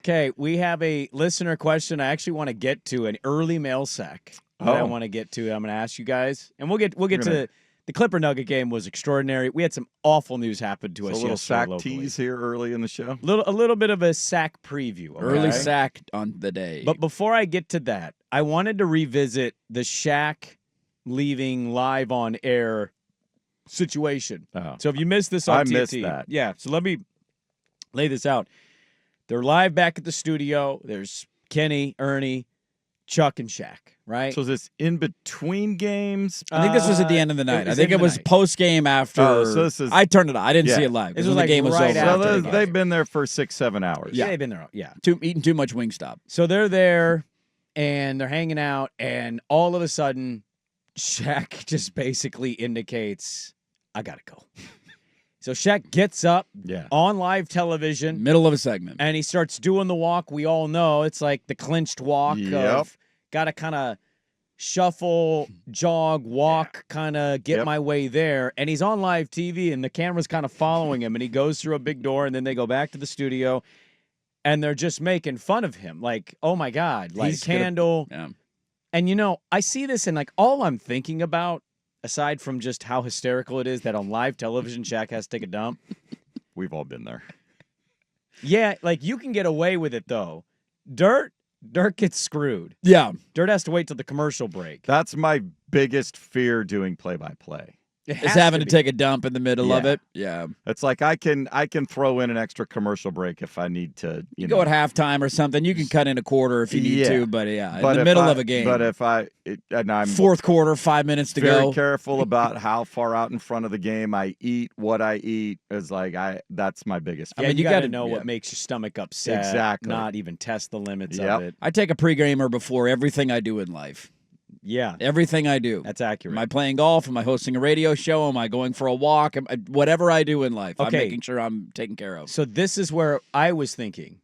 Okay, we have a listener question I actually want to get to, an early mail sack that I want to get to. I'm going to ask you guys, and we'll get to the Clipper Nugget game was extraordinary. We had some awful news happen to us yesterday. A little sack locally. tease here early in the show. A little bit of a sack preview. Okay? Early sack on the day. But before I get to that, I wanted to revisit the Shaq leaving live on air situation. Oh. So if you missed this on TNT, missed that. Yeah, so let me lay this out. They're live back at the studio. There's Kenny, Ernie, Chuck, and Shaq, right? So is this in between games? I think this was at the end of the night. I think it was post game after. Oh, so this is, I turned it on. I didn't see it live. This was like the game was right over. after. So they've been there for 6-7 hours. Yeah, they've been there. Yeah, Eating too much Wingstop. So they're there, and they're hanging out, and all of a sudden, Shaq just basically indicates, I gotta go. So Shaq gets up on live television. Middle of a segment. And he starts doing the walk. We all know it's like the clinched walk of got to kind of shuffle, jog, walk, kind of get my way there. And he's on live TV, and the camera's kind of following him. And he goes through a big door, and then they go back to the studio, and they're just making fun of him. Like, oh, my God, like Candle. And, I see this, and, like, all I'm thinking about, aside from just how hysterical it is that on live television, Shaq has to take a dump. We've all been there. Yeah, like you can get away with it, though. Dirt gets screwed. Yeah. Dirt has to wait till the commercial break. That's my biggest fear doing play-by-play. Is having to take a dump in the middle of it. Yeah. It's like I can throw in an extra commercial break if I need to. You go at halftime or something. You can cut in a quarter if you need to, but in the middle of a game. But if I'm fourth quarter, 5 minutes to go. Very careful about how far out in front of the game I eat, what I eat is like that's my biggest fear. I mean, you got to know what makes your stomach upset. Exactly. Not even test the limits of it. I take a pre-gamer before everything I do in life. Yeah. Everything I do. That's accurate. Am I playing golf? Am I hosting a radio show? Am I going for a walk? Whatever I do in life, I'm making sure I'm taken care of. So this is where I was thinking.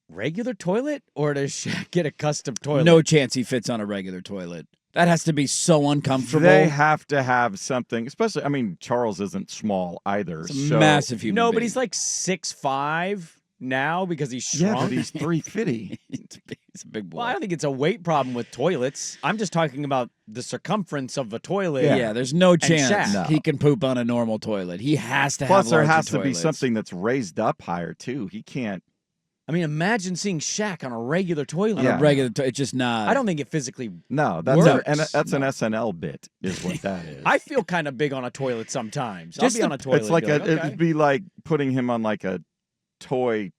Regular toilet, or does Shaq get a custom toilet? No chance he fits on a regular toilet. That has to be so uncomfortable. They have to have something, especially, I mean, Charles isn't small either. It's a massive human being. But he's like 6'5" now because he's shrunk. Yeah, but he's 350. He's a big boy. Well, I don't think it's a weight problem with toilets. I'm just talking about the circumference of a toilet. Yeah, there's no chance he can poop on a normal toilet. He has to have Plus, there has toilets. to be something that's raised up higher, too. He can't. I mean, imagine seeing Shaq on a regular toilet. On a regular it's just not. I don't think it physically that's an SNL bit is what that is. I feel kind of big on a toilet sometimes. I'll be on a toilet. It's like it'd be like putting him on like a toilet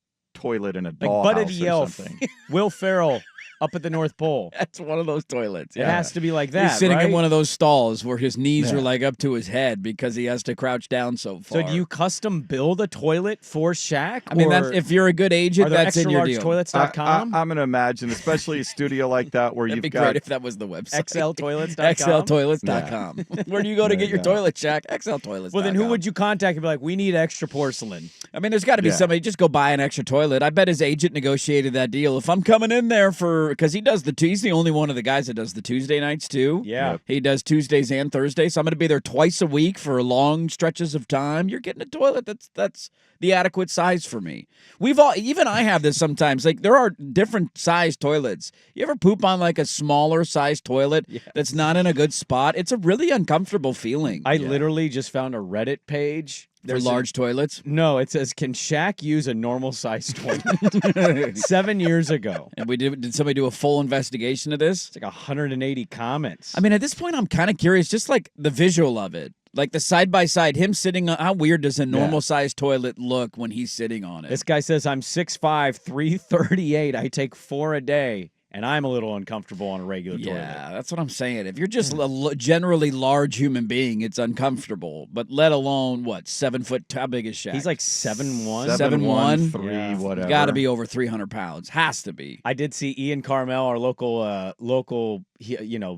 in a dollhouse Buddy the or Elf, something. Will Ferrell up at the North Pole. That's one of those toilets. It has to be like that. He's sitting right? in one of those stalls where his knees are like up to his head because he has to crouch down so far. So do you custom build a toilet for Shaq? I mean, if you're a good agent, that's in your deal. extralargetoilets.com? I'm going to imagine, especially a studio like that where That'd you've be got... great if that was the website. XLtoilets.com? XLtoilets.com. Where do you go to get your toilet, Shaq? XLtoilets.com. Well, then who would you contact and be like, we need extra porcelain? I mean, there's got to be somebody. Just go buy an extra toilet. I bet his agent negotiated that deal. If I'm coming in there because he does he's the only one of the guys that does the Tuesday nights too. Yeah. He does Tuesdays and Thursdays. So I'm going to be there twice a week for long stretches of time. You're getting a toilet that's the adequate size for me. Even I have this sometimes. Like there are different size toilets. You ever poop on like a smaller size toilet that's not in a good spot? It's a really uncomfortable feeling. I literally just found a Reddit page. There's large toilets? No, it says, can Shaq use a normal-sized toilet? 7 years ago. And did somebody do a full investigation of this? It's like 180 comments. I mean, at this point, I'm kind of curious, just like the visual of it. Like the side-by-side, him sitting on, how weird does a normal-sized toilet look when he's sitting on it? This guy says, I'm 6'5", 338. I take 4 a day. And I'm a little uncomfortable on a regular toilet. Yeah, that's what I'm saying. If you're just a generally large human being, it's uncomfortable. But let alone, 7 foot? How big is Shaq? He's like 7'1". 7'1", 3, whatever. Got to be over 300 pounds. Has to be. I did see Ian Carmel, our local,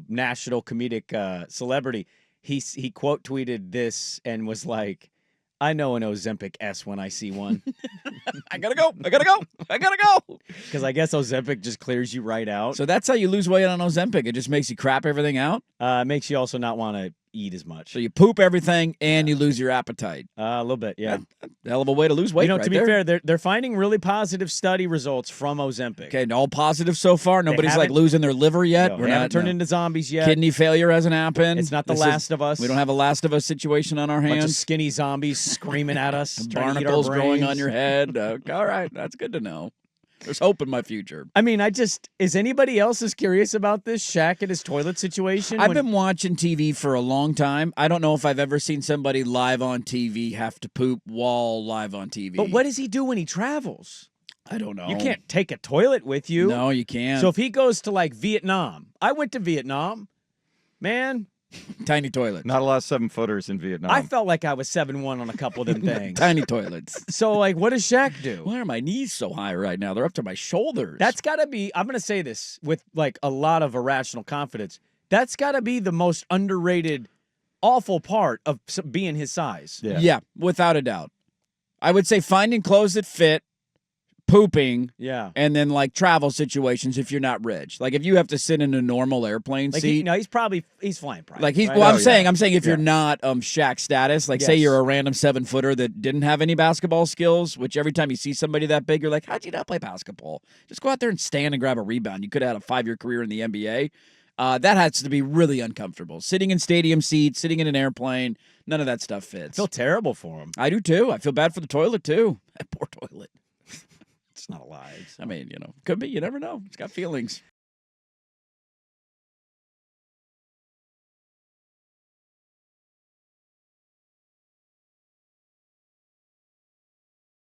national comedic celebrity. He quote tweeted this and was like, I know an Ozempic S when I see one. I gotta go. Because I guess Ozempic just clears you right out. So that's how you lose weight on Ozempic. It just makes you crap everything out? Makes you also not want to eat as much. So you poop everything and you lose your appetite. A little bit, yeah. Hell of a way to lose weight. To be fair, they're finding really positive study results from Ozempic. Okay, all positive so far. Nobody's like losing their liver yet. We're not turned into zombies yet. Kidney failure hasn't happened. It's not The Last of Us. We don't have a Last of Us situation on our hands. Bunch of skinny zombies screaming at us. Barnacles growing on your head. All right, that's good to know. There's hope in my future. I mean, is anybody else as curious about this Shaq and his toilet situation? I've been watching TV for a long time. I don't know if I've ever seen somebody live on TV have to poop while live on TV. But what does he do when he travels? I don't know. You can't take a toilet with you. No, you can't. So if he goes to like Vietnam, I went to Vietnam, man. Tiny toilets. Not a lot of 7-footers in Vietnam. I felt like I was 7'1" on a couple of them things. Tiny toilets. So, like, what does Shaq do? Why are my knees so high right now? They're up to my shoulders. That's got to be, I'm going to say this with, like, a lot of irrational confidence. That's got to be the most underrated, awful part of being his size. Yeah, without a doubt. I would say finding clothes that fit, pooping, and then like travel situations if you're not rich. Like if you have to sit in a normal airplane seat. He's flying private. Like right? I'm saying if you're not Shaq status, like say you're a random 7-footer that didn't have any basketball skills, which every time you see somebody that big, you're like, how'd you not play basketball? Just go out there and stand and grab a rebound. You could have had a 5-year career in the NBA. That has to be really uncomfortable. Sitting in stadium seats, sitting in an airplane, none of that stuff fits. I feel terrible for him. I do too. I feel bad for the toilet too. That poor toilet. It's not alive. I mean, could be. You never know. It's got feelings.